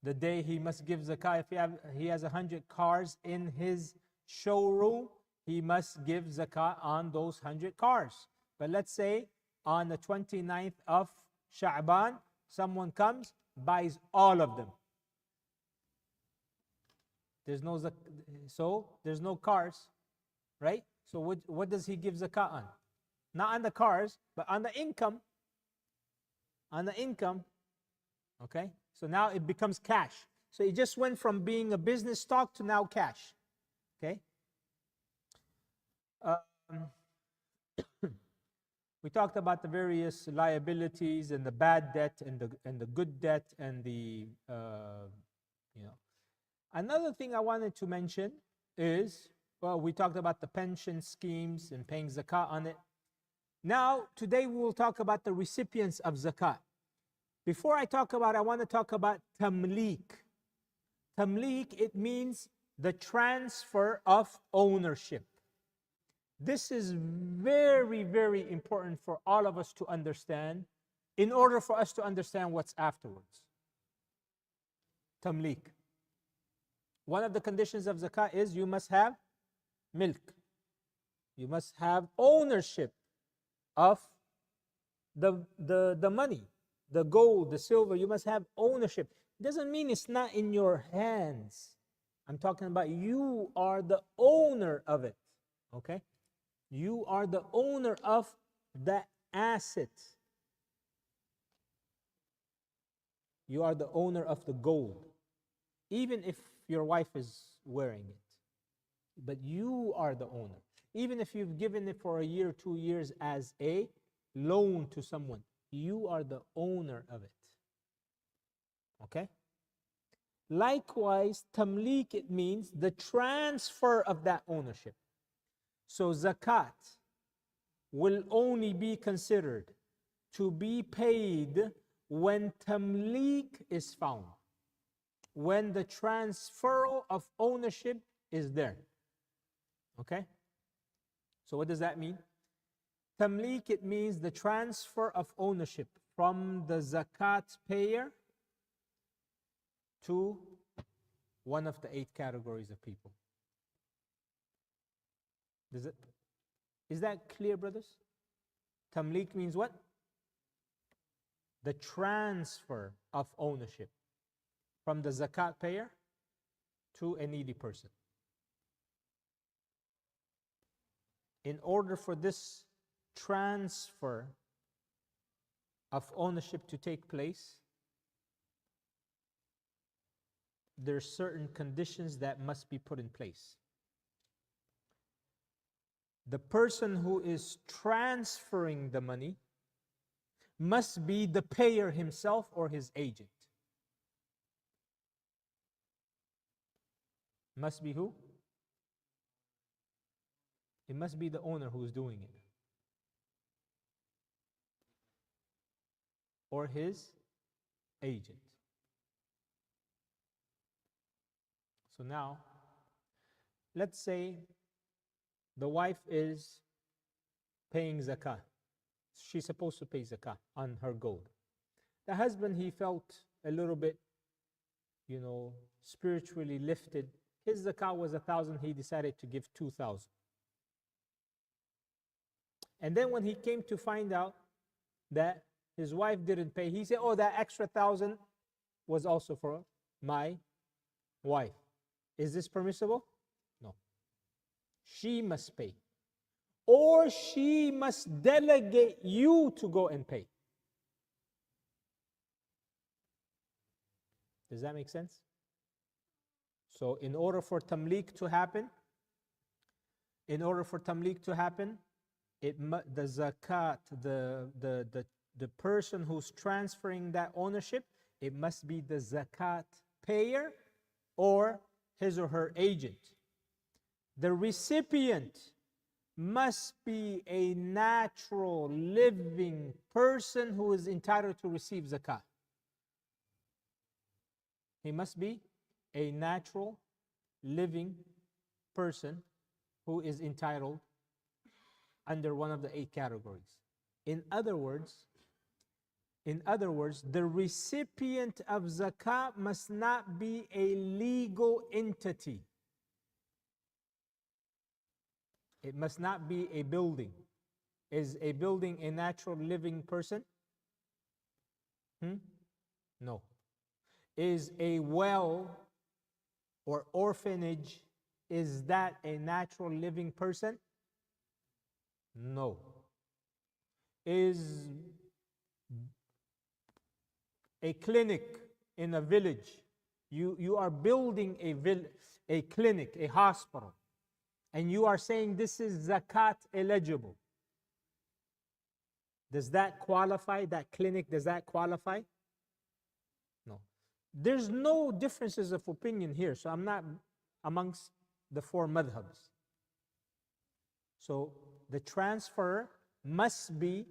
the day he must give zakah. If he has 100 cars in his showroom, he must give zakah on those 100 cars. But let's say on the 29th of Sha'ban, someone comes, buys all of them. There's no cars, right? So what does he give zakah on? Not on the cars, but on the income. On the income. Okay? So now it becomes cash. So it just went from being a business stock to now cash. Okay? We talked about the various liabilities and the bad debt and the good debt and the Another thing I wanted to mention is, well, we talked about the pension schemes and paying zakat on it. Now, today we will talk about the recipients of zakat. Before I want to talk about tamlik. Tamlik, it means the transfer of ownership. This is very, very important for all of us to understand in order for us to understand what's afterwards. Tamlik. One of the conditions of zakah is you must have milk. You must have ownership of the money, the gold, the silver. You must have ownership. It doesn't mean it's not in your hands. I'm talking about you are the owner of it. Okay? You are the owner of the asset. You are the owner of the gold. Even if your wife is wearing it. But you are the owner. Even if you've given it for a year, 2 years as a loan to someone, you are the owner of it. Okay? Likewise, tamlik, it means the transfer of that ownership. So zakat will only be considered to be paid when tamlik is found, when the transfer of ownership is there. Okay? So what does that mean? Tamlik, it means the transfer of ownership from the zakat payer to one of the 8 categories of people. Is that clear, brothers? Tamlik means what? The transfer of ownership from the zakat payer to a needy person. In order for this transfer of ownership to take place, there are certain conditions that must be put in place. The person who is transferring the money must be the payer himself or his agent. Must be who? It must be the owner who is doing it. Or his agent. So now, let's say the wife is paying zakah. She's supposed to pay zakah on her gold. The husband, he felt a little bit, spiritually lifted. His zakah was 1,000, he decided to give 2,000. And then when he came to find out that his wife didn't pay, he said, oh, that extra 1,000 was also for my wife. Is this permissible? No. She must pay. Or she must delegate you to go and pay. Does that make sense? So in order for tamlik to happen, the zakat, the person who's transferring that ownership, it must be the zakat payer or his or her agent. The recipient must be a natural, living person who is entitled to receive zakat. He must be a natural, living person who is entitled under one of the 8 categories. In other words, In other words, the recipient of zakat must not be a legal entity. It must not be a building. Is a building a natural living person? No. Is a well or orphanage, is that a natural living person? No. Is a clinic in a village, you are building a clinic, a hospital, and you are saying this is zakat eligible. Does that qualify? That clinic, does that qualify? No. There's no differences of opinion here, so I'm not amongst the four madhabs. So the transfer must be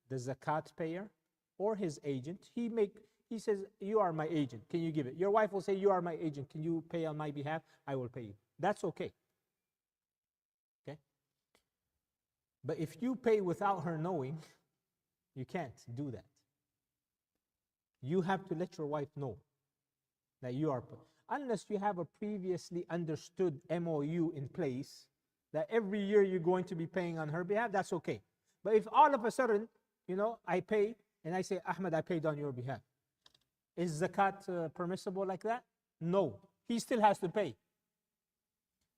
the zakat payer or his agent. He says, you are my agent, can you give it? Your wife will say, you are my agent, can you pay on my behalf? I will pay you. That's okay. Okay? But if you pay without her knowing, you can't do that. You have to let your wife know that you are, unless you have a previously understood MOU in place, that every year you're going to be paying on her behalf, that's okay. But if all of a sudden, I pay, and I say, Ahmed, I paid on your behalf. Is zakat permissible like that? No. He still has to pay.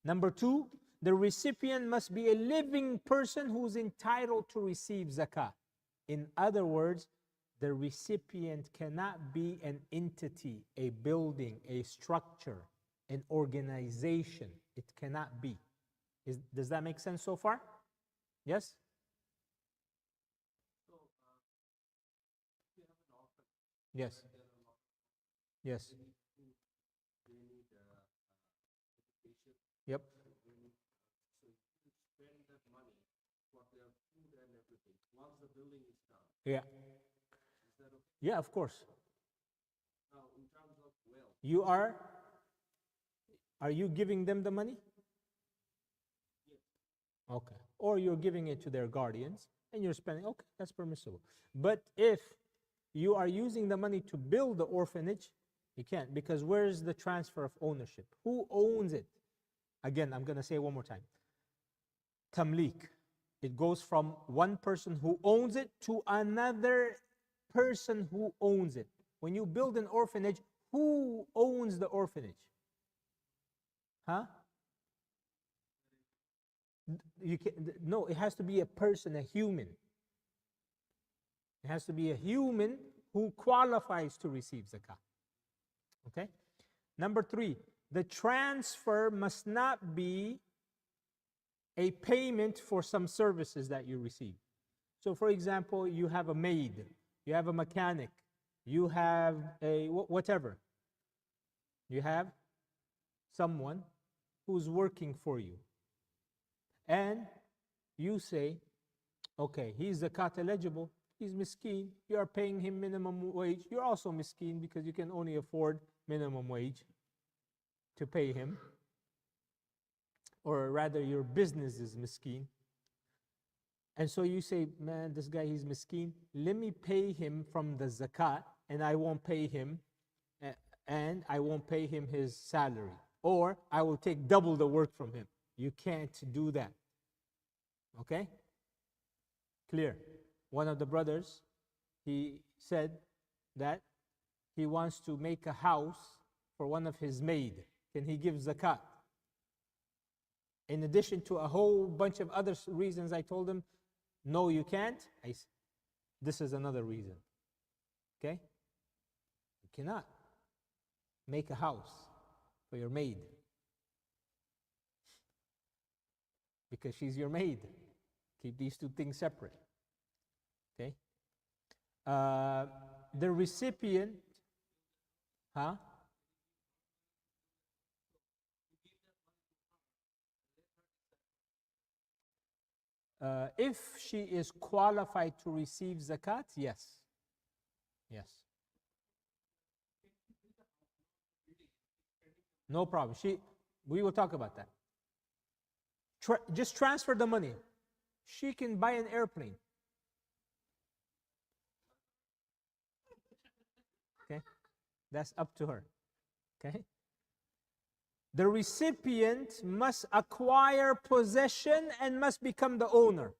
Number two, the recipient must be a living person who's entitled to receive zakat. In other words, the recipient cannot be an entity, a building, a structure, an organization. It cannot be. Does that make sense so far? Yes? Yes. Yes. Yep. Yeah. Yeah, of course. You are you giving them the money? Okay. Or you're giving it to their guardians and you're spending, okay, that's permissible. But if you are using the money to build the orphanage, you can't, because where's the transfer of ownership? Who owns it? Again, I'm going to say it one more time. Tamlik. It goes from one person who owns it to another person who owns it. When you build an orphanage, who owns the orphanage? Huh? No, it has to be a person, a human. It has to be a human who qualifies to receive zakat. Okay? Number three, the transfer must not be a payment for some services that you receive. So for example, you have a maid, you have a mechanic, you have a whatever. You have someone who's working for you. And you say, okay, he's zakat eligible, he's miskeen, you are paying him minimum wage, you're also miskeen because you can only afford minimum wage to pay him. Or rather, your business is miskeen. And so you say, man, this guy, he's miskeen. Let me pay him from the zakat, and I won't pay him, and I won't pay him his salary. Or I will take double the work from him. You can't do that. Okay? Clear. One of the brothers, he said that he wants to make a house for one of his maid. Can he give zakat? In addition to a whole bunch of other reasons, I told him, no, you can't. This is another reason. Okay? You cannot make a house for your maid because she's your maid. Keep these two things separate. Okay? The recipient, huh? If she is qualified to receive zakat, yes. Yes. No problem. We will talk about that. Just transfer the money. She can buy an airplane. That's up to her. Okay? The recipient must acquire possession and must become the owner.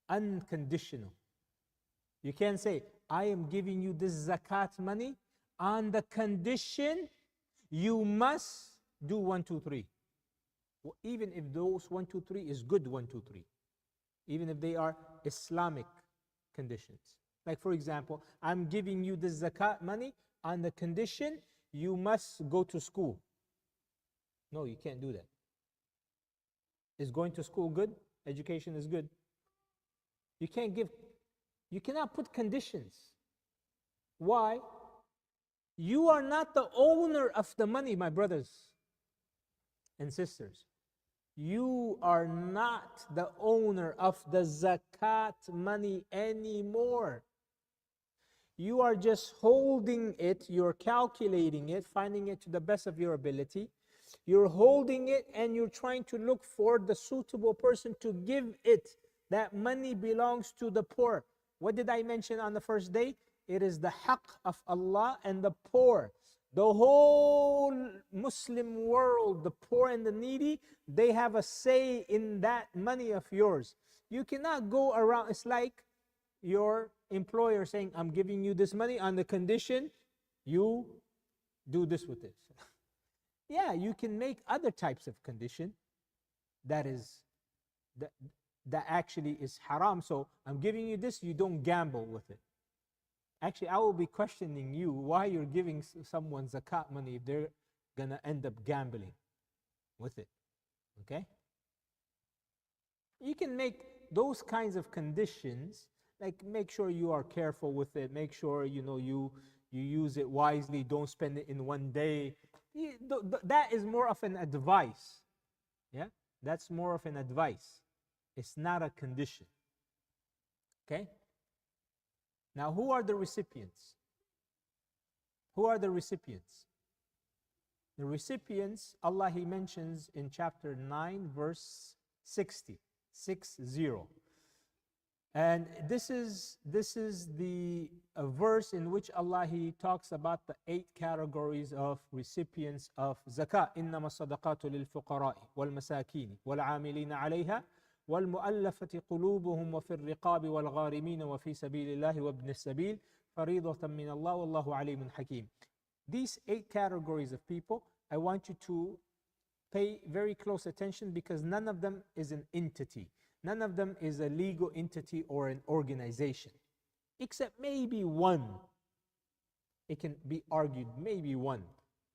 Unconditional. You can't say, I am giving you this zakat money on the condition you must do 1, 2, 3. Well, even if those 1, 2, 3 is good 1, 2, 3. Even if they are Islamic conditions. Like for example, I'm giving you the zakat money on the condition you must go to school. No, you can't do that. Is going to school good? Education is good. You cannot put conditions. Why? You are not the owner of the money, my brothers and sisters. You are not the owner of the zakat money anymore. You are just holding it, you're calculating it, finding it to the best of your ability. You're holding it and you're trying to look for the suitable person to give it. That money belongs to the poor. What did I mention on the first day? It is the haqq of Allah and the poor. The whole Muslim world, the poor and the needy, they have a say in that money of yours. You cannot go around, it's like your employer saying, I'm giving you this money on the condition you do this with it. Yeah, you can make other types of condition that actually is haram. So I'm giving you this, you don't gamble with it. Actually, I will be questioning you why you're giving someone zakat money if they're gonna end up gambling with it. Okay? You can make those kinds of conditions, like make sure you are careful with it, make sure you use it wisely, don't spend it in one day. That is more of an advice. Yeah? That's more of an advice. It's not a condition. Okay? Now, who are the recipients? Who are the recipients? The recipients, Allah, He mentions in chapter 9, verse 60. And this is the verse in which Allah, He talks about the 8 categories of recipients of zakat. إنما الصدقات للفقراء والمساكين والعاملين عليها والمؤلفة قلوبهم وفي الرقاب والغارمين وفي سبيل الله وابن السبيل فريضة من الله والله عليم حكيم. These 8 categories of people, I want you to pay very close attention because none of them is an entity. None of them is a legal entity or an organization. Except maybe one. It can be argued, maybe one.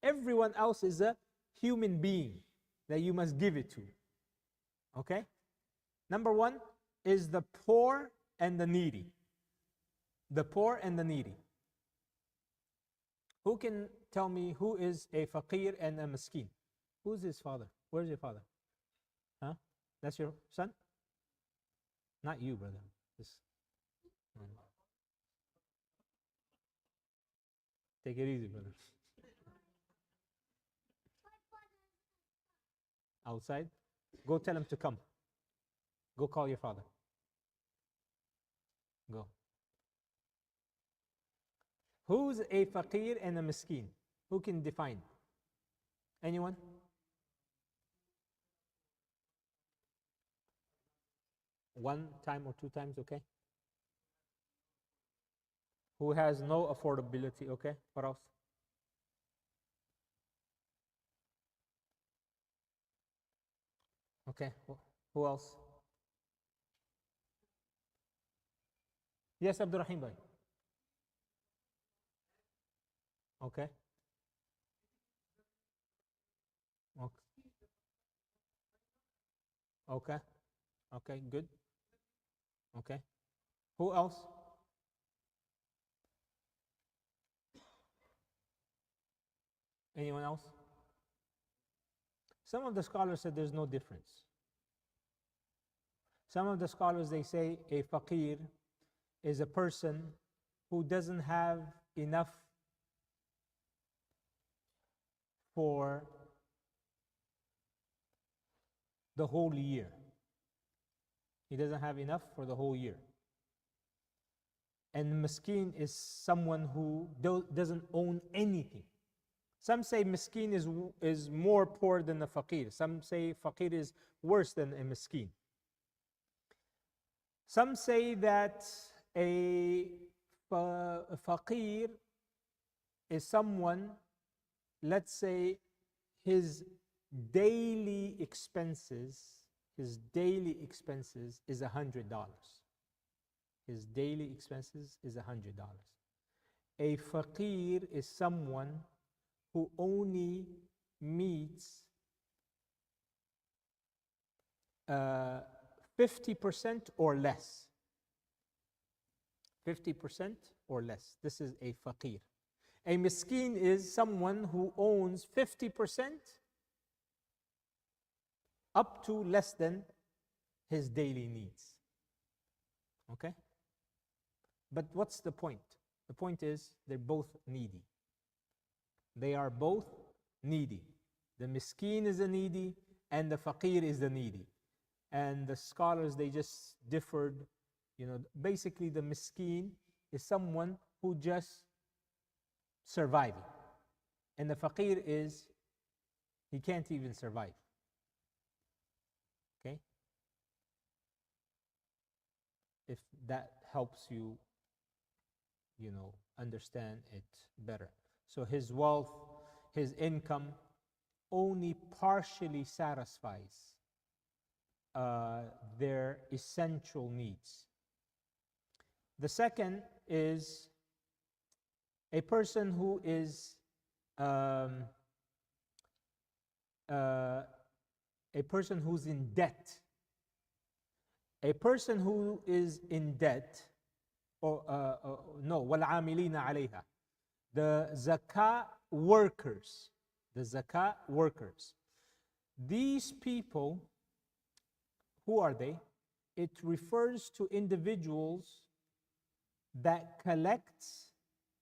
Everyone else is a human being that you must give it to. Okay? Number 1 is the poor and the needy. The poor and the needy. Who can tell me who is a faqir and a miskin? Who's his father? Where's your father? Huh? That's your son? Not you, brother. Take it easy, brother. Outside? Go tell him to come. Go call your father. Go. Who's a faqir and a miskin? Who can define? Anyone? One time or 2 times, okay? Who has no affordability, okay? What else? Okay, who else? Yes, Abdurrahim bhai. Okay. Okay. Okay, good. Okay. Who else? Anyone else? Some of the scholars said there's no difference. Some of the scholars, they say a faqir is a person who doesn't have enough for the whole year. He doesn't have enough for the whole year. And miskin is someone who doesn't own anything. Some say miskin is more poor than a faqir. Some say faqir is worse than a miskin. Some say that a faqir is someone, let's say, his daily expenses is $100. His daily expenses is $100. A faqir is someone who only meets 50% or less. 50% or less. This is a faqir. A miskin is someone who owns 50% up to less than his daily needs. Okay? But what's the point? The point is they're both needy. They are both needy. The miskin is a needy and the faqir is the needy. And the scholars, they just differed. Basically the miskin is someone who just surviving. And the faqir is, he can't even survive. Okay? If that helps you, understand it better. So his wealth, his income only partially satisfies their essential needs. The second is a person who is a person who's in debt. A person who is in debt, وَالْعَامِلِينَ عَلَيْهَا. The Zakat workers. These people, who are they? It refers to individuals that collect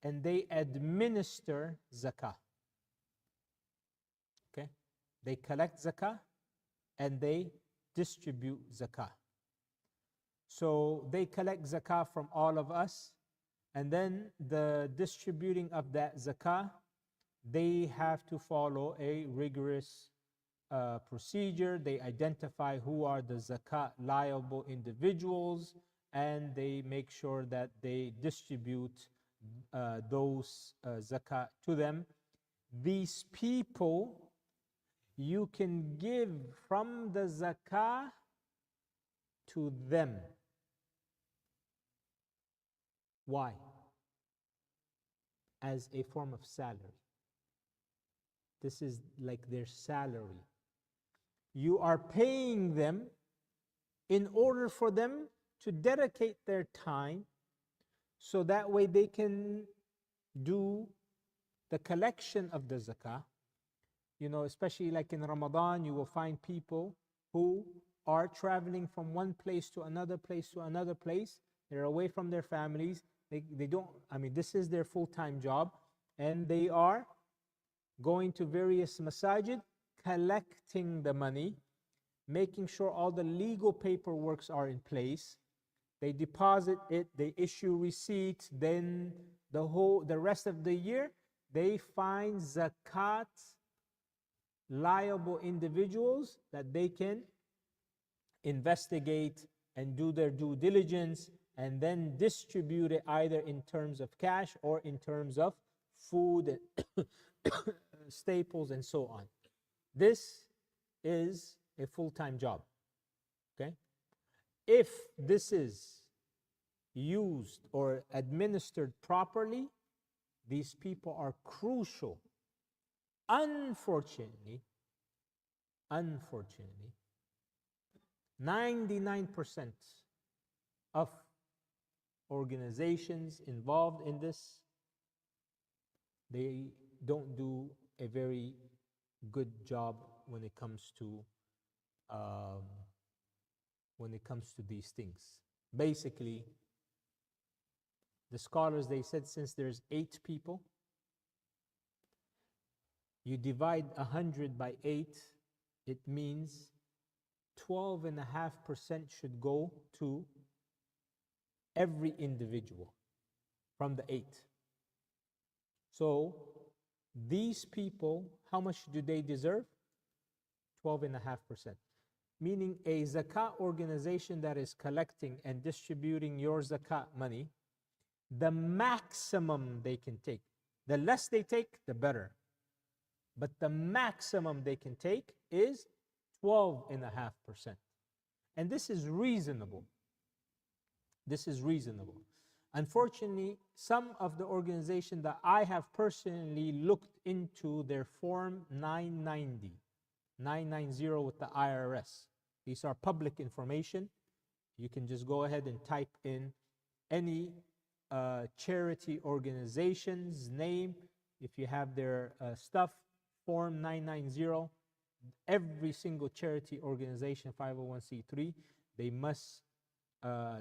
and they administer zakah. Okay? They collect zakah and they distribute zakah. So they collect zakah from all of us, and then the distributing of that zakah, they have to follow a rigorous procedure. They identify who are the zakat liable individuals, and they make sure that they distribute those zakat to them. These people, you can give from the zakah to them. Why? As a form of salary. This is like their salary. You are paying them in order for them to dedicate their time so that way they can do the collection of the zakah. Especially like in Ramadan, you will find people who are traveling from one place to another place to another place. They're away from their families. They don't, this is their full-time job, and they are going to various masajid, collecting the money, making sure all the legal paperwork are in place. They deposit it, they issue receipts, then the rest of the year, they find zakat liable individuals that they can investigate and do their due diligence, and then distribute it either in terms of cash or in terms of food and staples and so on. This is a full-time job. Okay? If this is used or administered properly, these people are crucial. Unfortunately, 99% of organizations involved in this, they don't do a very good job when it comes to these things. Basically, the scholars, they said, since there's 8 people, you divide 100 by 8, it means 12.5% should go to every individual. from the 8. So these people, how much do they deserve? 12.5%. Meaning a zakat organization that is collecting and distributing your zakat money, the maximum they can take, the less they take, the better. But the maximum they can take is 12.5%. And this is reasonable. This is reasonable. Unfortunately, some of the organizations that I have personally looked into their Form 990 with the IRS. These are public information. You can just go ahead and type in any charity organization's name. If you have their stuff, Form 990, every single charity organization, 501c3, they must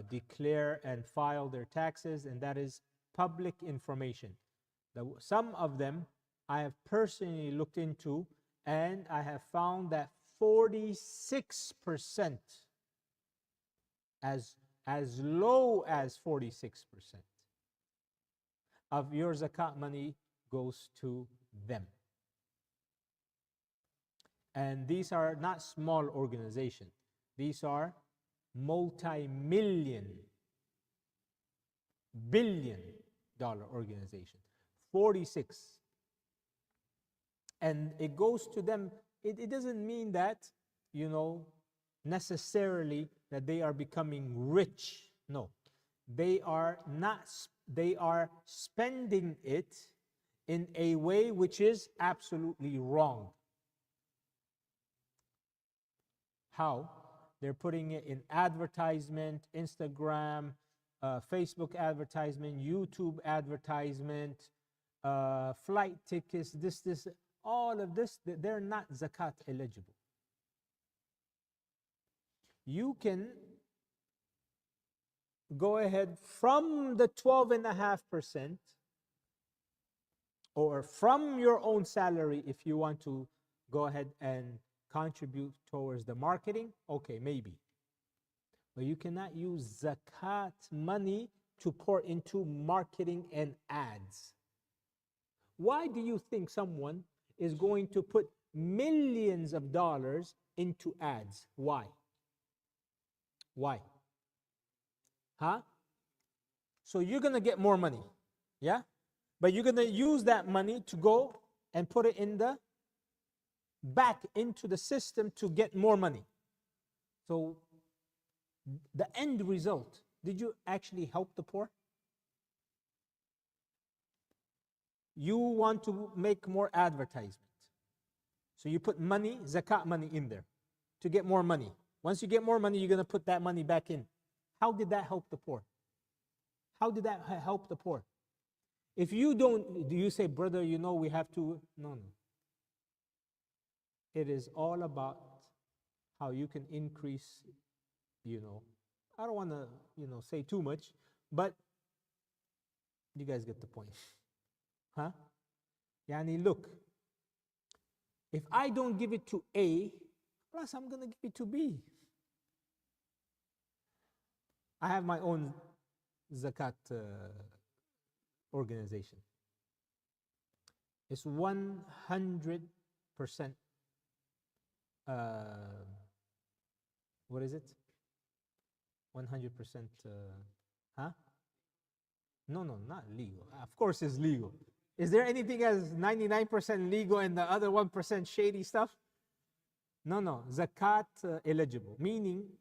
declare and file their taxes, and that is public information. Some of them I have personally looked into, and I have found that 46%, as low as 46% of your zakat money goes to them. And these are not small organizations. These are multi-million, billion-dollar organizations. 46. And it goes to them. It doesn't mean that, necessarily that they are becoming rich. No. They are not. They are spending it in a way which is absolutely wrong. How? They're putting it in advertisement, Instagram, Facebook advertisement, YouTube advertisement, flight tickets, this, all of this, they're not zakat eligible. You can go ahead from the 12.5%, or from your own salary if you want to go ahead and contribute towards the marketing, okay, maybe. But you cannot use zakat money to pour into marketing and ads. Why do you think someone is going to put millions of dollars into ads? Why? Why? Huh? So you're going to get more money, yeah? But you're going to use that money to go and put it in the back into the system to get more money. So the end result, did you actually help the poor? You want to make more advertisement. So you put money, zakat money in there to get more money. Once you get more money, you're going to put that money back in. How did that help the poor? How did that help the poor? If you don't, do you say, brother, we have to? No. It is all about how you can increase, I don't want to, say too much, but you guys get the point. Huh? Yani, look, if I don't give it to A, plus I'm going to give it to B. I have my own zakat organization. It's 100%. What is it? 100%. Huh? No, not legal. Of course, it's legal. Is there anything as 99% legal and the other 1% shady stuff? No. Zakat eligible, meaning,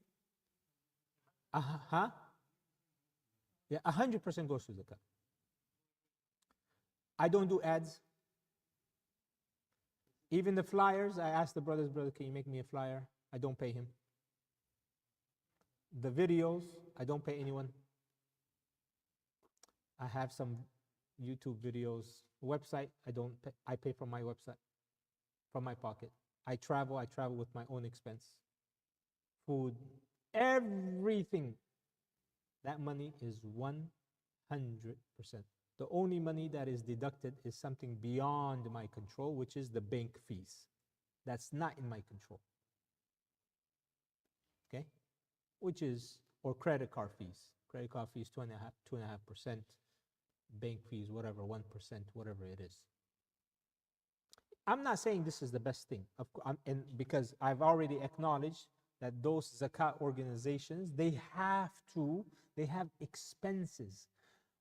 yeah, 100% goes to zakat. I don't do ads. Even the flyers, I asked the brother, can you make me a flyer? I don't pay him. The videos, I don't pay anyone. I have some YouTube videos. Website, I don't pay. I pay from my website, from my pocket. I travel with my own expense. Food, everything. That money is 100%. The only money that is deducted is something beyond my control, which is the bank fees. That's not in my control. Okay? Which is, or credit card fees. Credit card fees, 2.5%. bank fees, whatever, 1%, whatever it is. I'm not saying this is the best thing, and because I've already acknowledged that those zakat organizations, they have expenses.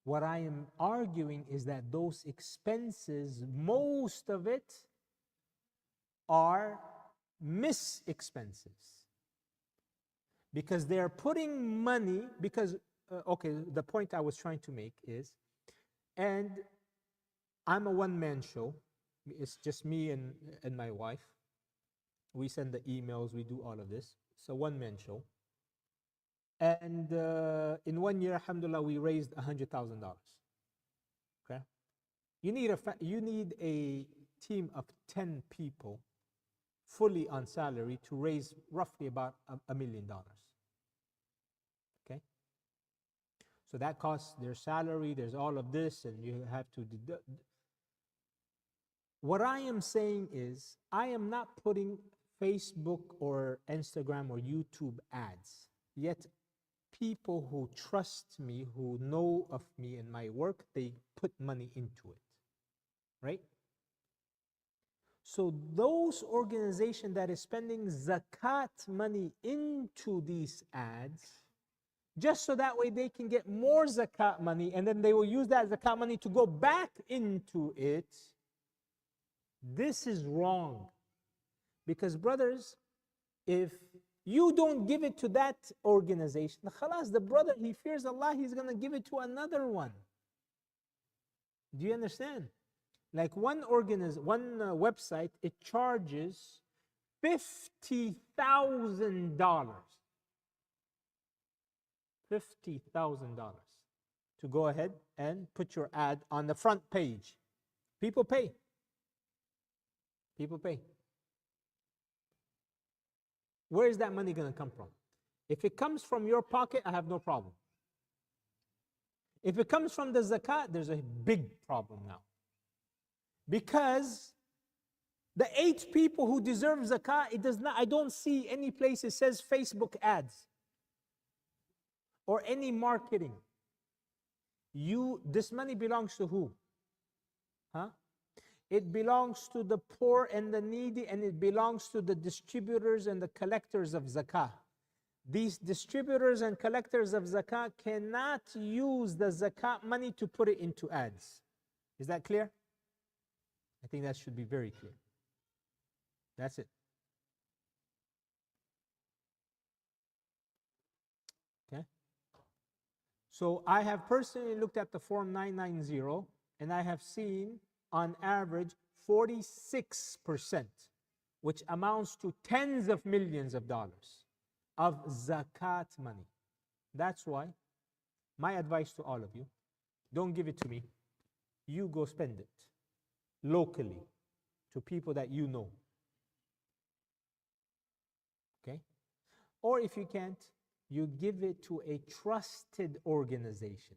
What I am arguing is that those expenses, most of it are mis-expenses. Because they're putting money, because, okay, the point I was trying to make is, and I'm a one-man show. It's just me and my wife. We send the emails, we do all of this. It's a one-man show. And in 1 year, alhamdulillah, we raised $100,000. Okay? You need a team of 10 people fully on salary to raise roughly about $1 million. Okay? So that costs their salary, there's all of this, and you have to deduct. What I am saying is, I am not putting Facebook or Instagram or YouTube ads. Yet people who trust me, who know of me and my work, they put money into it. Right? So those organizations that is spending zakat money into these ads, just so that way they can get more zakat money, and then they will use that zakat money to go back into it. This is wrong. Because brothers, if you don't give it to that organization, khalas, the brother, he fears Allah, he's going to give it to another one. Do you understand? Like one website, it charges $50,000. $50,000 to go ahead and put your ad on the front page. People pay. People pay. Where is that money going to come from? If it comes from your pocket, I have no problem. If it comes from the zakat, there's a big problem now. Because the 8 people who deserve zakat, I don't see any place it says Facebook ads or any marketing. This money belongs to who? Huh? It belongs to the poor and the needy, and it belongs to the distributors and the collectors of zakah. These distributors and collectors of zakah cannot use the zakat money to put it into ads. Is that clear? I think that should be very clear. That's it. Okay? So I have personally looked at the Form 990, and I have seen on average 46%, which amounts to tens of millions of dollars of zakat money. That's why my advice to all of you, don't give it to me. You go spend it locally to people that you know. Okay? Or if you can't, you give it to a trusted organization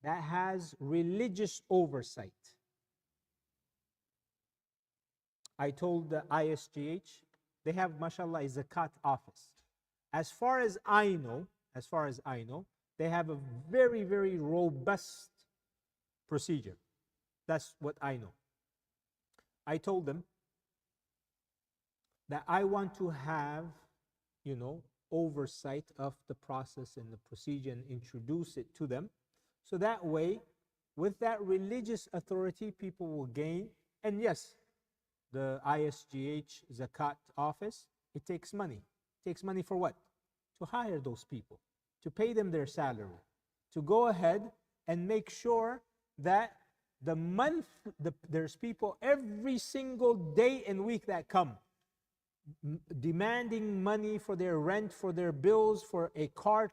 that has religious oversight. I told the ISGH, they have, mashallah, a zakat office. As far as I know, they have a very, very robust procedure. That's what I know. I told them that I want to have, oversight of the process and the procedure and introduce it to them. So that way, with that religious authority, people will gain. And yes, the ISGH Zakat office, it takes money. It takes money for what? To hire those people, to pay them their salary, to go ahead and make sure that the month, there's people every single day and week that come demanding money for their rent, for their bills, for a car.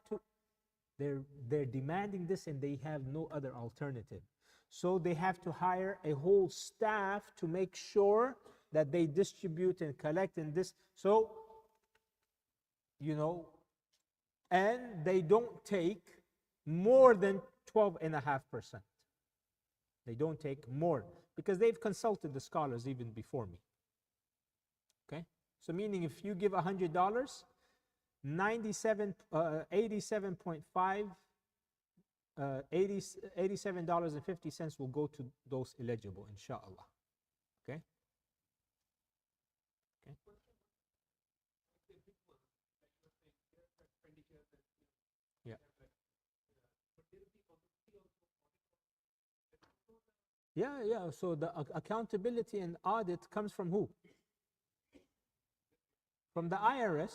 They're demanding this, and they have no other alternative. So they have to hire a whole staff to make sure that they distribute and collect and this. So, and they don't take more than 12.5%. They don't take more, because they've consulted the scholars even before me. Okay? So meaning if you give $100, 87.5 $87.50 will go to those eligible, inshallah. Okay? Okay. Yeah. Yeah, yeah. So the accountability and audit comes from who? From the IRS.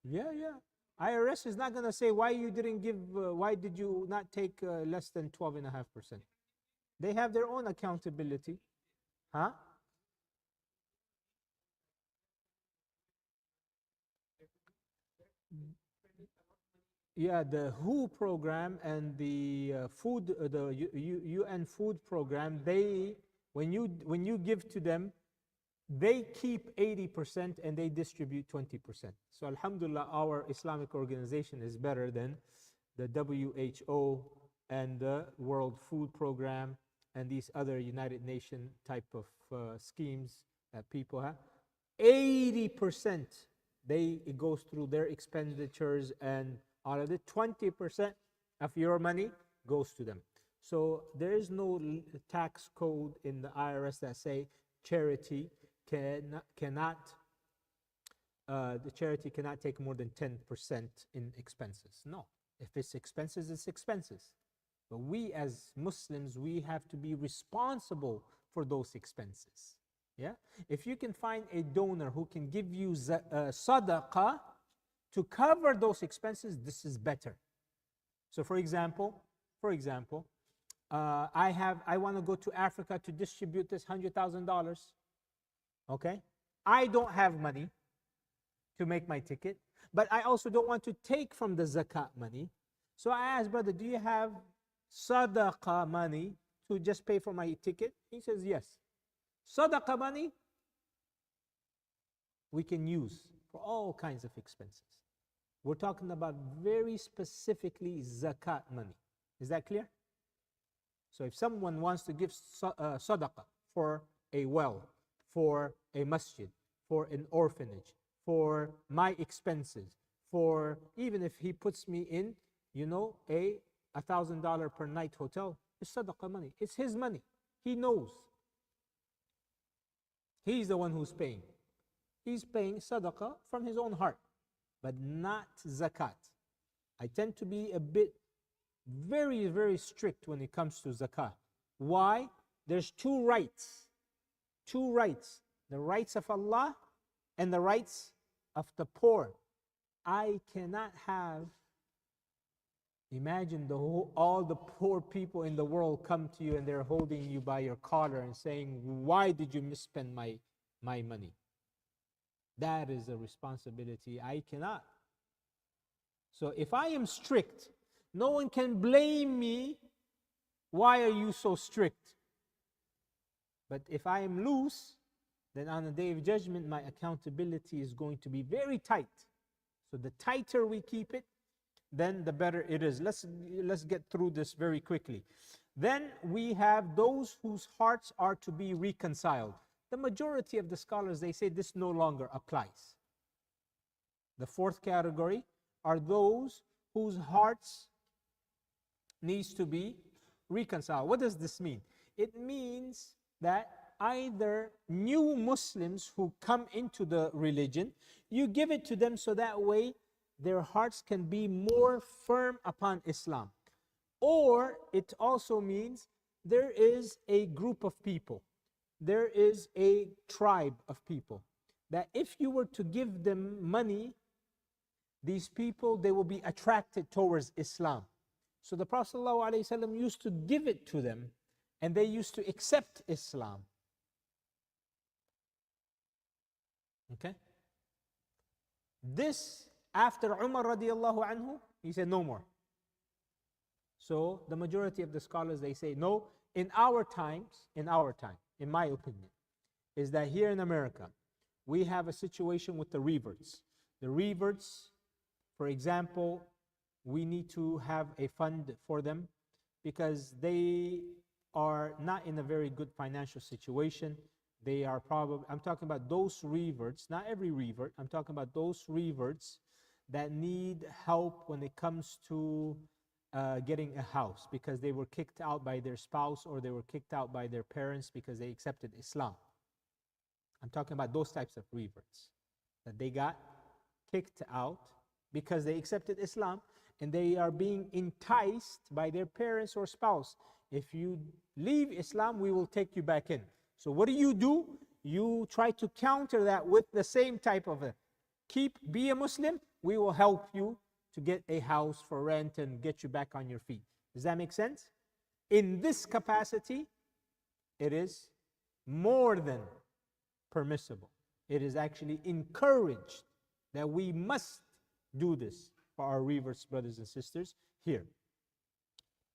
Yeah, yeah. IRS is not going to say why you didn't give, why did you not take less than 12.5%. They have their own accountability. Huh? Yeah, the WHO program and the UN food program, they, when you give to them, they keep 80% and they distribute 20%. So alhamdulillah, our Islamic organization is better than the WHO and the World Food Program and these other United Nations type of schemes that people have. 80% it goes through their expenditures, and out of it, 20% of your money goes to them. So there is no tax code in the IRS that say charity cannot the charity cannot take more than 10% in expenses. No, if it's expenses, it's expenses. But we as Muslims, we have to be responsible for those expenses. Yeah, if you can find a donor who can give you sadaqah to cover those expenses, this is better. So for example, I want to go to Africa to distribute this $100,000. Okay, I don't have money to make my ticket, but I also don't want to take from the zakat money. So I asked, brother, do you have sadaqah money to just pay for my ticket? He says yes. Sadaqah money we can use for all kinds of expenses. We're talking about very specifically zakat money. Is that clear? So if someone wants to give sadaqah for a well, for a masjid, for an orphanage, for my expenses, for even if he puts me in, a $1,000 per night hotel, it's sadaqah money. It's his money. He knows. He's the one who's paying. He's paying sadaqah from his own heart, but not zakat. I tend to be a bit very, very strict when it comes to zakat. Why? There's two rights. Two rights. The rights of Allah and the rights of the poor. I cannot have, imagine all the poor people in the world come to you and they're holding you by your collar and saying, why did you misspend my money? That is a responsibility I cannot. So if I am strict, no one can blame me. Why are you so strict? But if I am loose, then on the day of judgment, my accountability is going to be very tight. So the tighter we keep it, then the better it is. Let's get through this very quickly. Then we have those whose hearts are to be reconciled. The majority of the scholars, they say this no longer applies. The fourth category are those whose hearts needs to be reconciled. What does this mean? It means that either new Muslims who come into the religion, you give it to them so that way their hearts can be more firm upon Islam. Or it also means there is a group of people, there is a tribe of people, that if you were to give them money, these people, they will be attracted towards Islam. So the Prophet ﷺ used to give it to them, and they used to accept Islam. Okay? This, after Umar radiallahu anhu, he said no more. So the majority of the scholars, they say no. In our time, in my opinion, is that here in America, we have a situation with the reverts. The reverts, for example, we need to have a fund for them because they are not in a very good financial situation. They are probably, I'm talking about those reverts, not every revert, I'm talking about those reverts that need help when it comes to getting a house because they were kicked out by their spouse or they were kicked out by their parents because they accepted Islam. I'm talking about those types of reverts, that they got kicked out because they accepted Islam and they are being enticed by their parents or spouse. If you leave Islam, we will take you back in. So what do? You try to counter that with the same type of be a Muslim, we will help you to get a house for rent and get you back on your feet. Does that make sense? In this capacity, it is more than permissible. It is actually encouraged that we must do this for our reverts brothers and sisters here,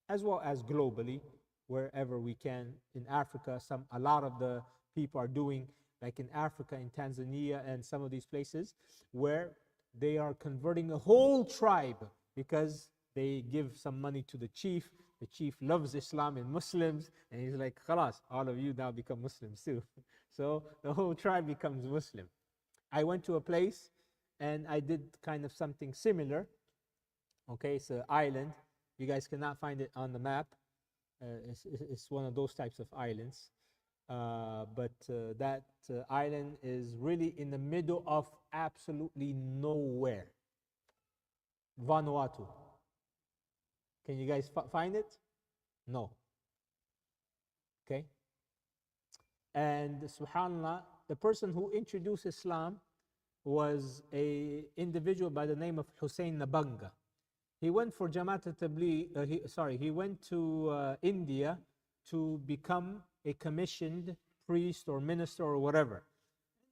as well as globally, wherever we can. In Africa, a lot of the people are doing, like in Africa, in Tanzania, and some of these places, where they are converting a whole tribe because they give some money to the chief. The chief loves Islam and Muslims, and he's like, khalas, all of you now become Muslims too. So the whole tribe becomes Muslim. I went to a place and I did kind of something similar. Okay, it's an island. You guys cannot find it on the map. It's one of those types of islands. But that island is really in the middle of absolutely nowhere. Vanuatu. Can you guys find it? No. Okay. And subhanAllah, the person who introduced Islam was an individual by the name of Hussein Nabanga. He went for Jamaat al-Tabligh, he went to India to become a commissioned priest or minister or whatever.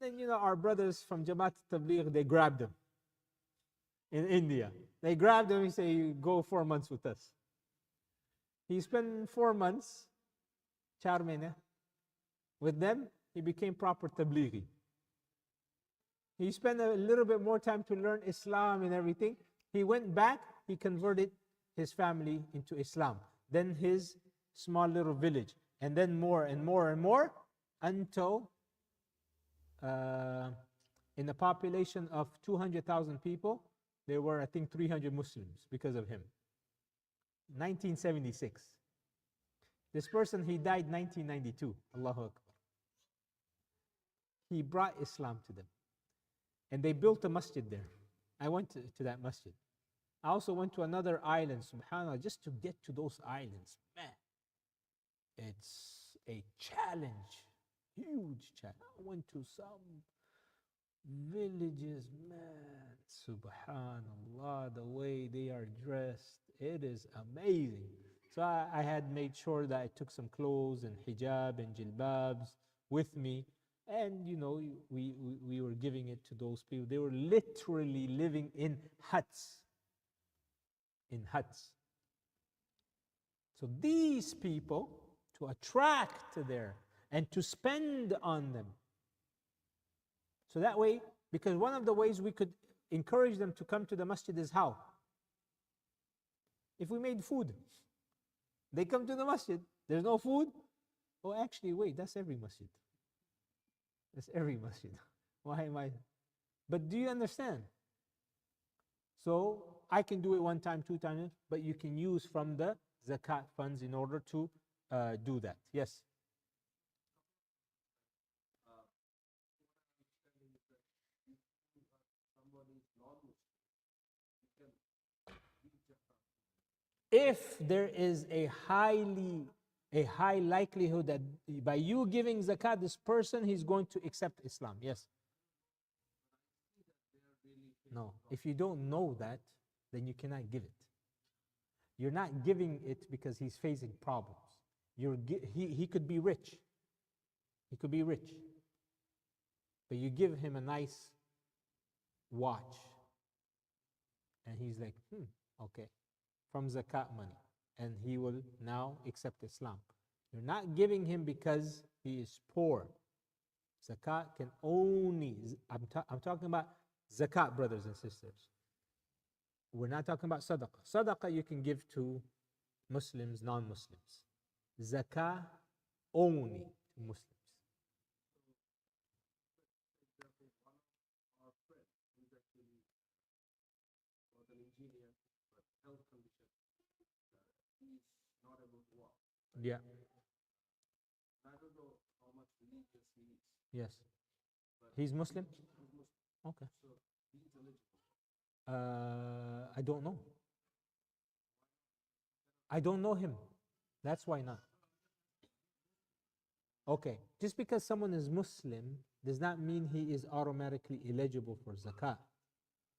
And then, our brothers from Jamaat al-Tabligh, they grabbed him in India. They grabbed him and say, go 4 months with us. He spent 4 months, 4 mahine, with them. He became proper Tablighi. He spent a little bit more time to learn Islam and everything. He went back, he converted his family into Islam. Then his small little village. And then more and more and more, until in a population of 200,000 people, there were, I think, 300 Muslims because of him. 1976. This person, he died 1992. Allahu Akbar. He brought Islam to them. And they built a masjid there. I went to that masjid. I also went to another island, subhanAllah, just to get to those islands. Man, it's a challenge, huge challenge. I went to some villages, man, subhanAllah, the way they are dressed, it is amazing. So I had made sure that I took some clothes and hijab and jilbabs with me. And, we were giving it to those people. They were literally living in huts. In huts. So these people, to attract there and to spend on them. So that way, because one of the ways we could encourage them to come to the masjid is how? If we made food. They come to the masjid. There's no food. Oh, actually, wait, that's every masjid. That's every masjid. Why am I? But do you understand? So I can do it 1 time, 2 times, but you can use from the zakat funds in order to do that. Yes. If there is a high likelihood that by you giving zakat, this person, he's going to accept Islam. Yes. No. If you don't know that, then you cannot give it. You're not giving it because he's facing problems. He could be rich. He could be rich. But you give him a nice watch. And he's like, okay, from zakat money. And he will now accept Islam. You're not giving him because he is poor. Zakat can only, I'm talking about zakat, brothers and sisters. We're not talking about sadaqah. Sadaqah you can give to Muslims, non-Muslims. Zakah only to Muslims. Yeah. Yes. He's Muslim? Okay. I don't know. I don't know him. That's why not. Okay. Just because someone is Muslim does not mean he is automatically eligible for zakat.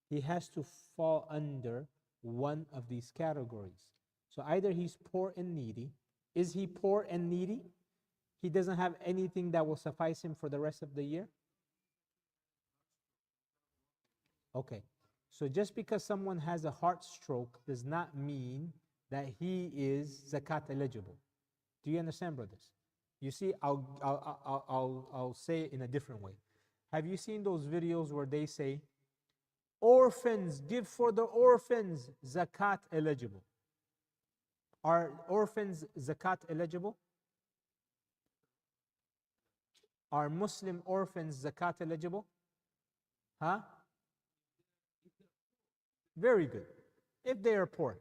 He has to fall under one of these categories. So either he's poor and needy. Is he poor and needy? He doesn't have anything that will suffice him for the rest of the year? Okay. So just because someone has a heart stroke does not mean that he is zakat eligible. Do you understand, brothers? You see, I'll say it in a different way. Have you seen those videos where they say, orphans, give for the orphans, zakat eligible? Are orphans zakat eligible? Are Muslim orphans zakat eligible? Huh? Very good. If they are poor.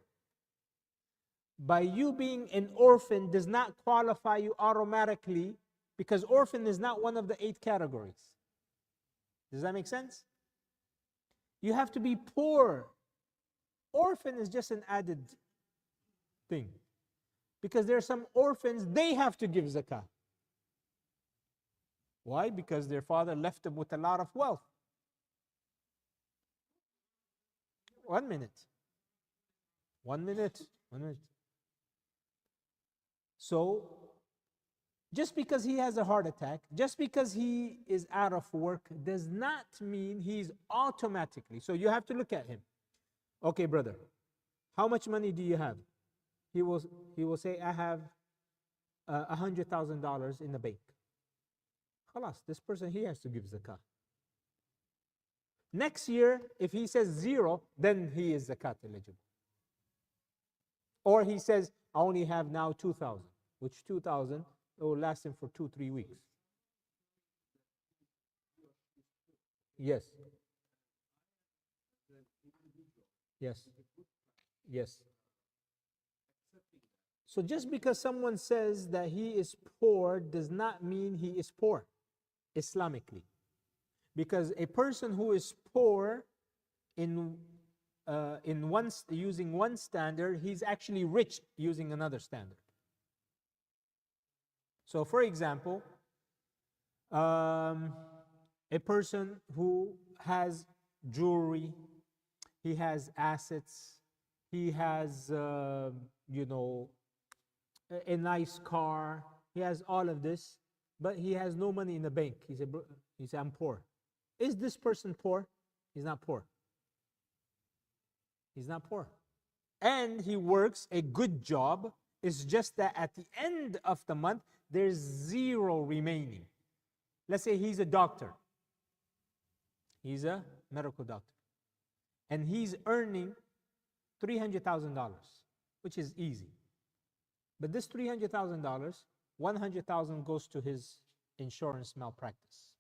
By you being an orphan does not qualify you automatically, because orphan is not one of the 8 categories. Does that make sense? You have to be poor. Orphan is just an added thing. Because there are some orphans, they have to give zakah. Why? Because their father left them with a lot of wealth. 1 minute. 1 minute. 1 minute. So, just because he has a heart attack, just because he is out of work, does not mean he's automatically. So you have to look at him. Okay, brother, how much money do you have? He will say, I have $100,000 in the bank. Khalas, this person, he has to give zakah. Next year, if he says 0, then he is zakat eligible. Or he says, I only have now 2,000, which 2,000 will last him for 2-3 weeks. Yes. Yes. Yes. So just because someone says that he is poor does not mean he is poor Islamically. Because a person who is poor using one standard, he's actually rich using another standard. So for example, a person who has jewelry, he has assets, he has a nice car, he has all of this, but he has no money in the bank. He said, I'm poor. Is this person poor? He's not poor. He's not poor. And he works a good job. It's just that at the end of the month, there's 0 remaining. Let's say he's a doctor. He's a medical doctor. And he's earning $300,000, which is easy. But this $300,000, $100,000 goes to his insurance malpractice.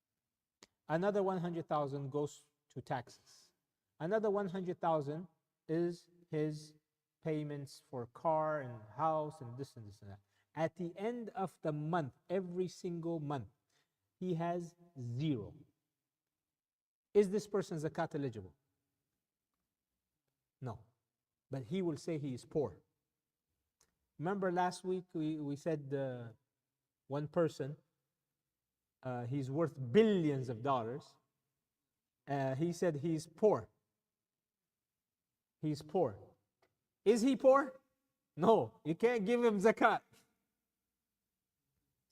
Another $100,000 goes to taxes. Another $100,000 is his payments for car and house and this and this and that. At the end of the month, every single month, he has 0. Is this person zakat eligible? No. But he will say he is poor. Remember last week we said one person, he's worth billions of dollars. He said he's poor. He's poor. Is he poor? No, you can't give him zakat.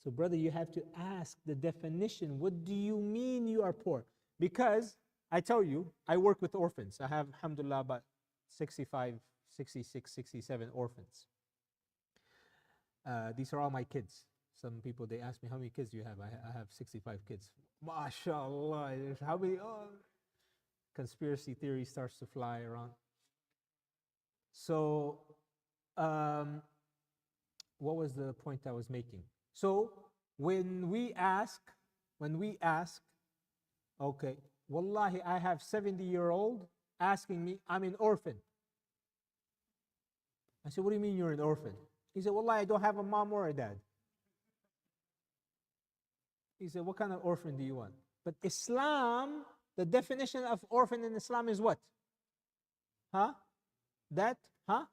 So brother, you have to ask the definition. What do you mean you are poor? Because I tell you, I work with orphans. I have, alhamdulillah, about 65, 66, 67 orphans. These are all my kids. Some people, they ask me, how many kids do you have? I have 65 kids. MashaAllah. How many? Oh. Conspiracy theory starts to fly around. So, what was the point I was making? So, when we ask, okay, wallahi, I have 70-year-old asking me, I'm an orphan. I said, what do you mean you're an orphan? He said, Wallah, I don't have a mom or a dad. He said, what kind of orphan do you want? But Islam, the definition of orphan in Islam is what? Huh? That, huh?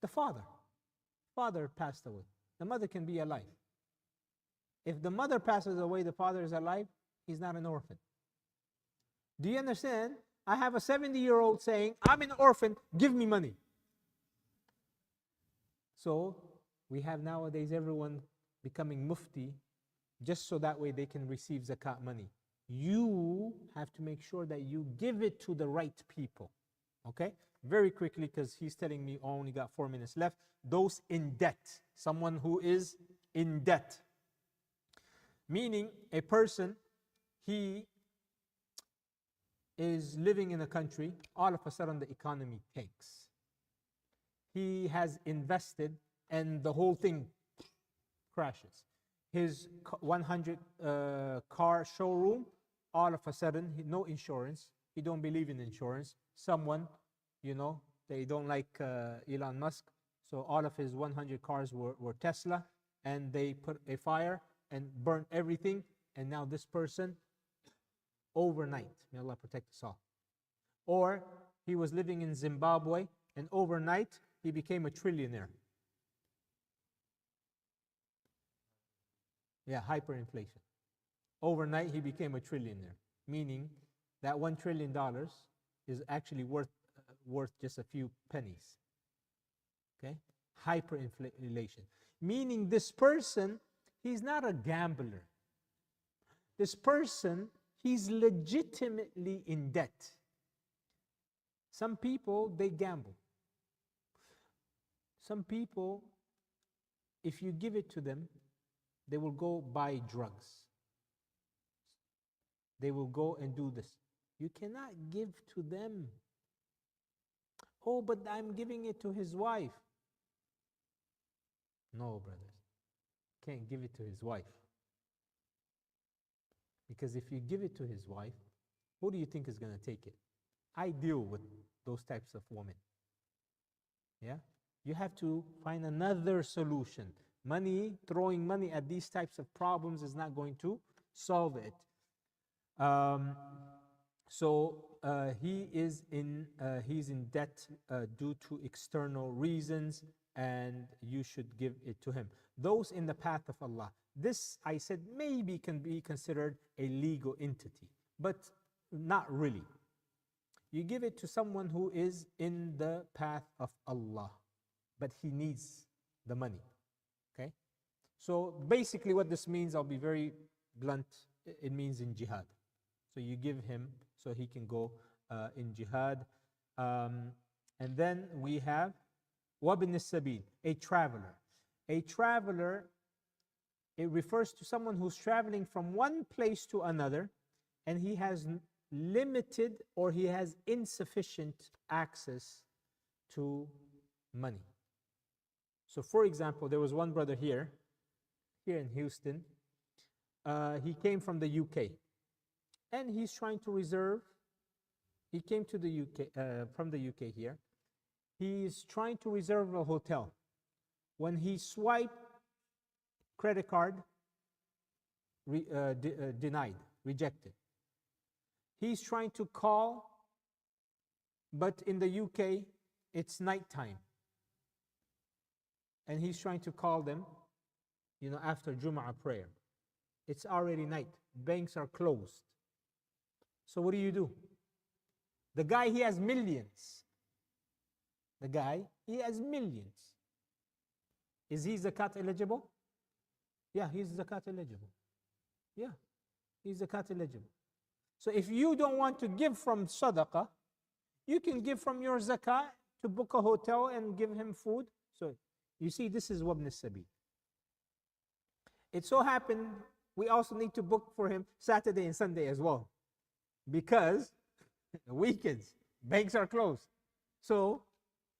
The father. Father passed away. The mother can be alive. If the mother passes away, the father is alive, he's not an orphan. Do you understand? I have a 70-year-old saying, I'm an orphan, give me money. So we have nowadays everyone becoming mufti just so that way they can receive zakat money. You have to make sure that you give it to the right people. Okay? Very quickly, because he's telling me I only got 4 minutes left. Those in debt. Someone who is in debt. Meaning a person, he is living in a country, all of a sudden the economy tanks. He has invested and the whole thing crashes. His 100 car showroom, all of a sudden, no insurance. He don't believe in insurance. Someone, you know, they don't like Elon Musk. So all of his 100 cars were Tesla, and they put a fire and burnt everything. And now this person, overnight, may Allah protect us all. Or he was living in Zimbabwe, and overnight he became a trillionaire. Yeah, hyperinflation. Overnight he became a trillionaire, meaning that $1 trillion is actually worth just a few pennies. Okay? Hyperinflation. Meaning this person, he's not a gambler. This person, he's legitimately in debt. Some people, they gamble. Some people, if you give it to them, they will go buy drugs. They will go and do this. You cannot give to them. Oh, but I'm giving it to his wife. No, brothers. Can't give it to his wife. Because if you give it to his wife, who do you think is going to take it? I deal with those types of women. Yeah? You have to find another solution. Money, throwing money at these types of problems is not going to solve it. He's in debt due to external reasons, and you should give it to him. Those in the path of Allah. This, I said, maybe can be considered a legal entity, but not really. You give it to someone who is in the path of Allah, but he needs the money. Okay? So basically what this means, I'll be very blunt, it means in jihad. So you give him so he can go in jihad. And then we have wabn as-sabil, a traveler. A traveler, it refers to someone who's traveling from one place to another, and he has limited or he has insufficient access to money. So for example, there was one brother here in Houston. He came from the UK, and he's trying to reserve. He came to the UK from the UK here. He's trying to reserve a hotel. When he swiped credit card, denied, rejected. He's trying to call, but in the UK, it's nighttime. And he's trying to call them, you know, after Jum'ah prayer. It's already night. Banks are closed. So what do? The guy, he has millions. The guy, he has millions. Is he zakat eligible? Yeah, he's zakat eligible. Yeah, he's zakat eligible. So if you don't want to give from sadaqah, you can give from your zakat to book a hotel and give him food. So you see, this is wabn as-sabil. It so happened we also need to book for him Saturday and Sunday as well, because weekends, banks are closed. So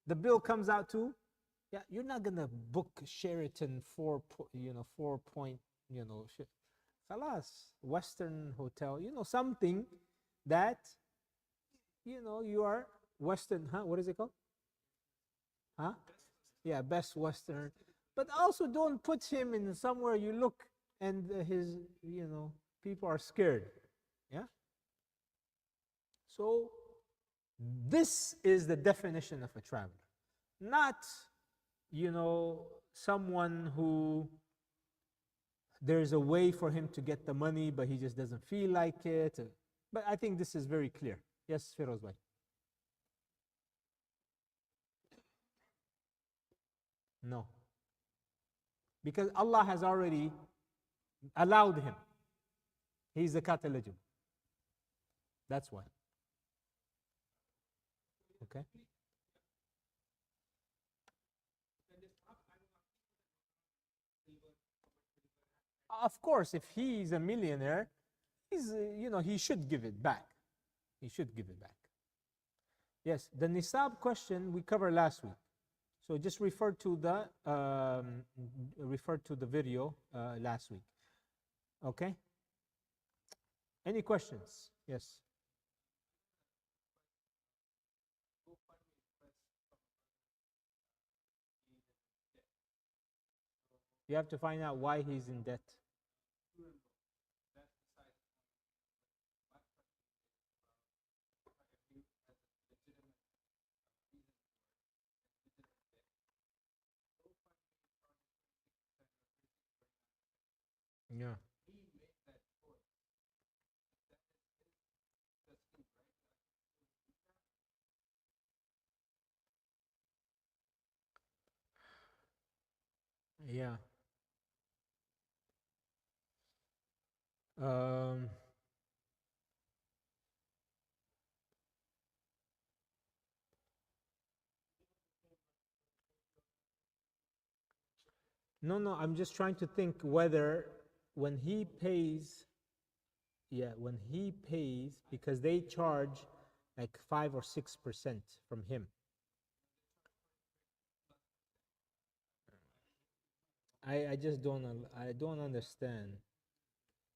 the bill comes out to, yeah, you're not gonna book Sheraton 4 point, Khalas, Western hotel, something that, you are Western, what is it called? Yeah, best Western. But also don't put him in somewhere you look and his, people are scared. Yeah. So this is the definition of a traveler, not, someone who there's a way for him to get the money, but he just doesn't feel like it. But I think this is very clear. Yes, Feroz bhai. No, because Allah has already allowed him. He's zakat eligible. That's why. Okay. Of course, if he's a millionaire, he should give it back. He should give it back. Yes, the nisab question we covered last week. So just refer to the video last week. Okay. Any questions? Yes. You have to find out why he's in debt. Yeah. Yeah. Um, no, I'm just trying to think whether when he pays, when he pays, because they charge like 5 or 6% from him. I just don't understand.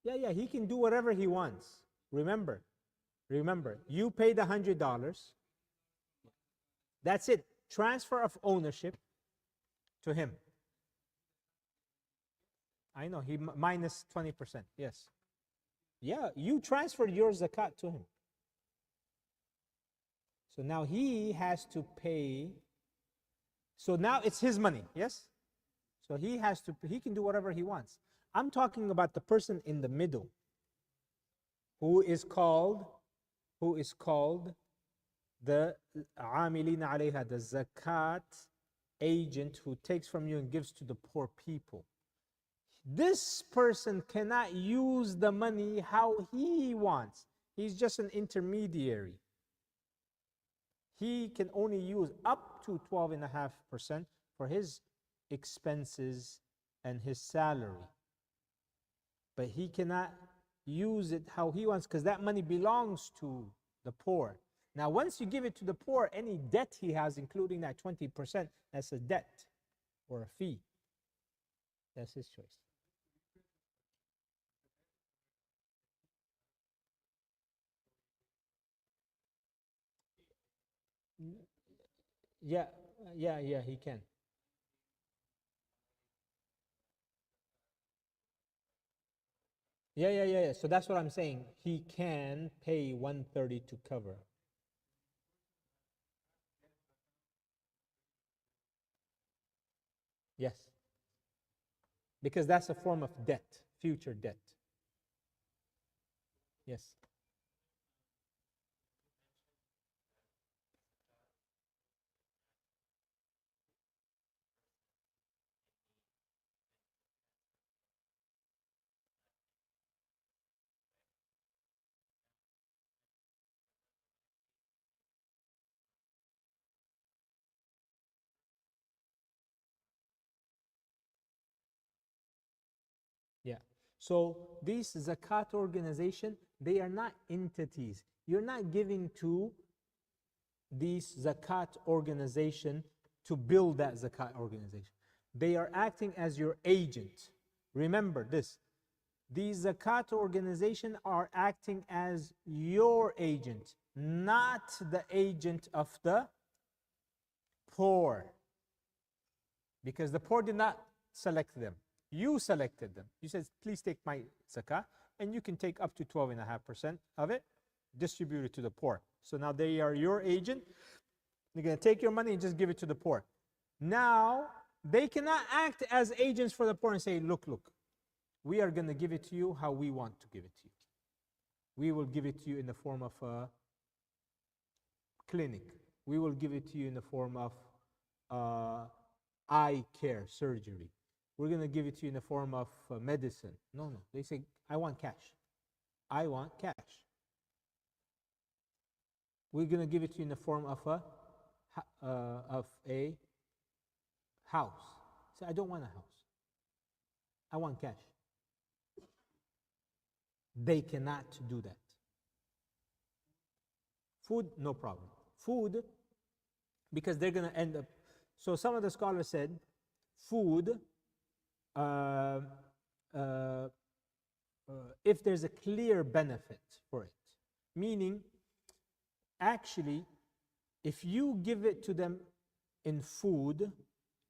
Yeah, he can do whatever he wants. Remember, you paid $100. That's it. Transfer of ownership to him. I know, he minus 20%. Yes. Yeah, you transferred your zakat to him. So now he has to pay. So now it's his money, yes? So he can do whatever he wants. I'm talking about the person in the middle who is called the amilina alayha, the zakat agent who takes from you and gives to the poor people. This person cannot use the money how he wants. He's just an intermediary. He can only use up to 12.5% for his expenses and his salary. But he cannot use it how he wants because that money belongs to the poor. Now, once you give it to the poor, any debt he has, including that 20%, that's a debt or a fee. That's his choice. Yeah, he can. Yeah. So that's what I'm saying. He can pay 130 to cover. Yes. Because that's a form of debt, future debt. Yes. Yeah. So these zakat organization, they are not entities. You're not giving to these zakat organization to build that zakat organization. They are acting as your agent. Remember this. These zakat organization are acting as your agent, not the agent of the poor. Because the poor did not select them. You selected them. You said, please take my zakah, and you can take up to 12.5% of it, distribute it to the poor. So now they are your agent. They're going to take your money and just give it to the poor. Now, they cannot act as agents for the poor and say, look, we are going to give it to you how we want to give it to you. We will give it to you in the form of a clinic. We will give it to you in the form of eye care, surgery. We're going to give it to you in the form of medicine. No. They say, I want cash. I want cash. We're going to give it to you in the form of a house. Say, I don't want a house. I want cash. They cannot do that. Food, no problem. Food, because they're going to end up. So some of the scholars said, food, if there's a clear benefit for it, meaning, actually, if you give it to them in food,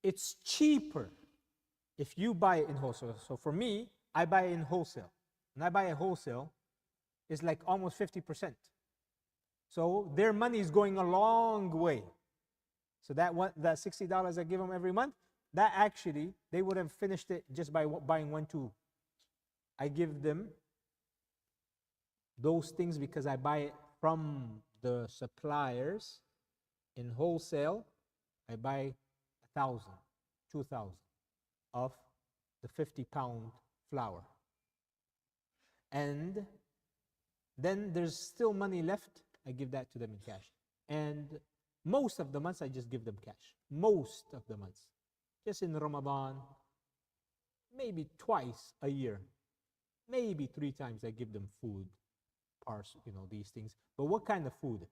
it's cheaper if you buy it in wholesale. So for me, I buy it in wholesale. When I buy a wholesale, it's like almost 50%. So their money is going a long way. So that $60 I give them every month, that actually, they would have finished it just by buying 1, 2. I give them those things because I buy it from the suppliers in wholesale. I buy 1,000, 2,000 of the 50-pound flour. And then there's still money left. I give that to them in cash. And most of the months, I just give them cash. Most of the months. Just in Ramadan, maybe twice a year, maybe 3 times I give them food, parts, these things. But what kind of food?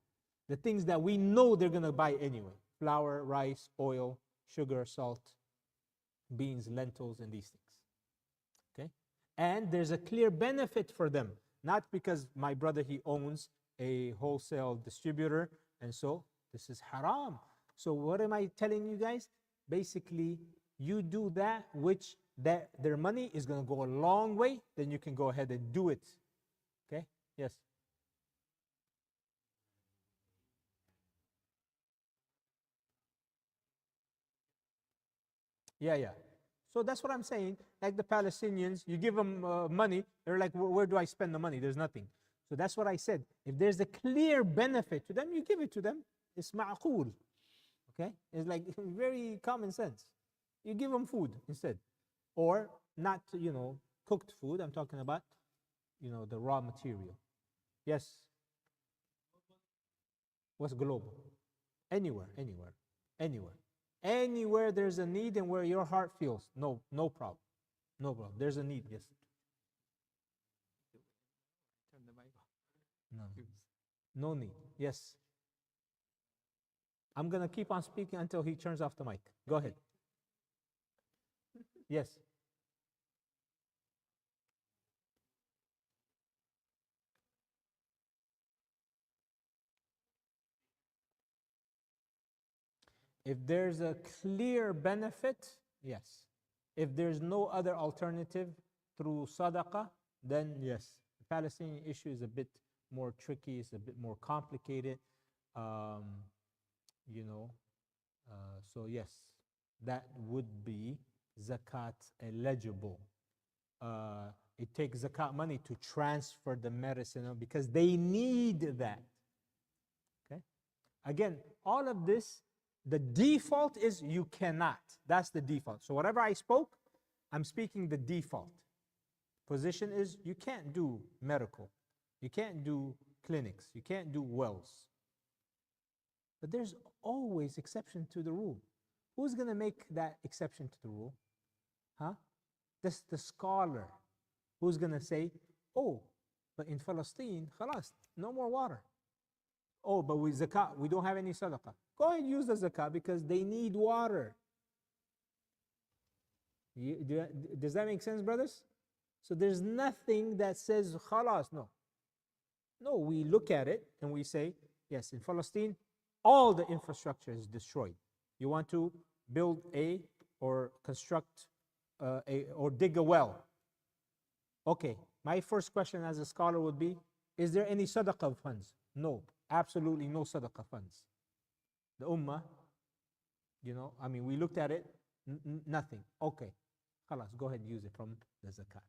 The things that we know they're going to buy anyway. Flour, rice, oil, sugar, salt, beans, lentils, and these things. Okay? And there's a clear benefit for them. Not because my brother, he owns a wholesale distributor, and so this is haram. So what am I telling you guys? Basically, you do that which their money is going to go a long way, then you can go ahead and do it. Okay? Yes. Yeah. So that's what I'm saying. Like the Palestinians, you give them money, they're like, where do I spend the money? There's nothing. So that's what I said. If there's a clear benefit to them, you give it to them. It's ma'qool. Okay? It's like very common sense. You give them food instead. Or not, cooked food. I'm talking about, the raw material. Yes. What's global? Anywhere. Anywhere there's a need and where your heart feels. No problem. No problem. There's a need, yes. No need. Yes. I'm going to keep on speaking until he turns off the mic. Go ahead. Yes. If there's a clear benefit, yes. If there's no other alternative through sadaqah, then yes. The Palestinian issue is a bit more tricky, it's a bit more complicated. So yes, that would be zakat eligible. It takes zakat money to transfer the medicine because they need that. Okay? Again, all of this, the default is you cannot. That's the default. So whatever I spoke, I'm speaking the default. Position is you can't do medical. You can't do clinics. You can't do wells. But there's always exception to the rule. Who's going to make that exception to the rule? Huh? That's the scholar who's going to say, oh, but in Palestine, khalas, no more water. Oh, but with zakat, we don't have any sadaqah. Go ahead and use the zakat because they need water. Does that make sense, brothers? So there's nothing that says khalas, no. No, we look at it and we say, yes, in Palestine, all the infrastructure is destroyed. You want to build A or construct or dig a well. Okay, my first question as a scholar would be, is there any sadaqah funds? No, absolutely no sadaqah funds. The ummah, I mean, we looked at it, nothing. Okay, khalas, go ahead and use it from the zakat.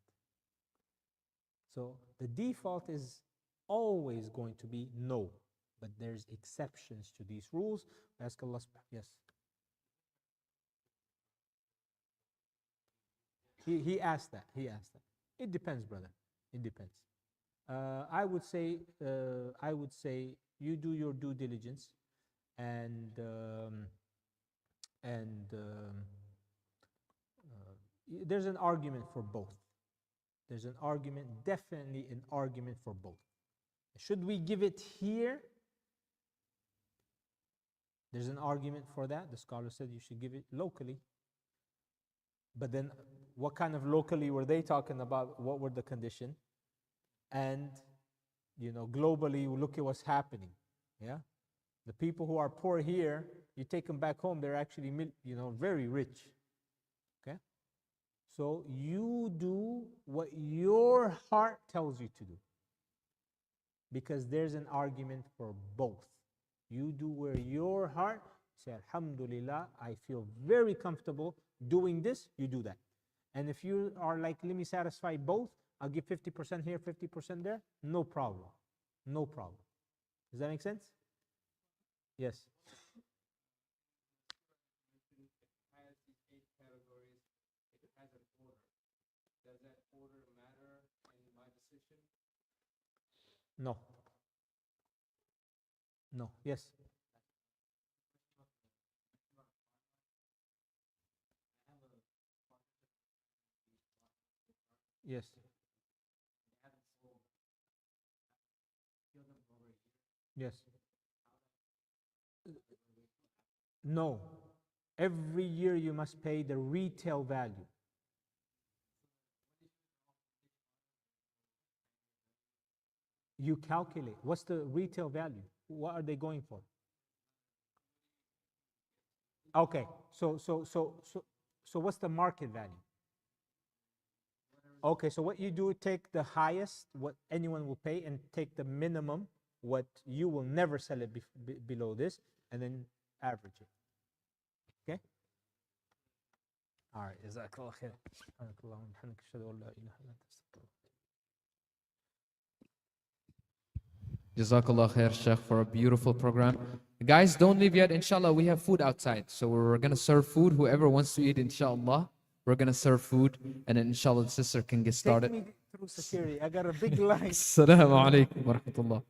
So the default is always going to be no, but there's exceptions to these rules. Ask Allah, yes. He asked that. It depends, brother. It depends. I would say you do your due diligence, and there's an argument for both. There's an argument, definitely an argument for both. Should we give it here? There's an argument for that. The scholar said you should give it locally. But then what kind of locally were they talking about? What were the conditions? And, globally, look at what's happening. Yeah? The people who are poor here, you take them back home, they're actually, very rich. Okay? So you do what your heart tells you to do. Because there's an argument for both. You do where your heart say, Alhamdulillah, I feel very comfortable doing this, you do that. And if you are like, let me satisfy both, I'll give 50% here, 50% there, no problem. No problem. Does that make sense? Yes. No. No. Yes. Yes. Yes. No. Every year you must pay the retail value. You calculate. What's the retail value? What are they going for? Okay. So what's the market value? Okay, so what you do, take the highest, what anyone will pay, and take the minimum, what you will never sell it below this, and then average it. Okay? All right. Jazakallah khair. Jazakallah khair, Shaykh, for a beautiful program. Guys, don't leave yet. Inshallah, we have food outside. So we're going to serve food. Whoever wants to eat, inshallah, we're going to serve food. And then, inshallah, the sister can get started. Take me through security. I got a big line. Assalamu alaikum wa rahmatullah.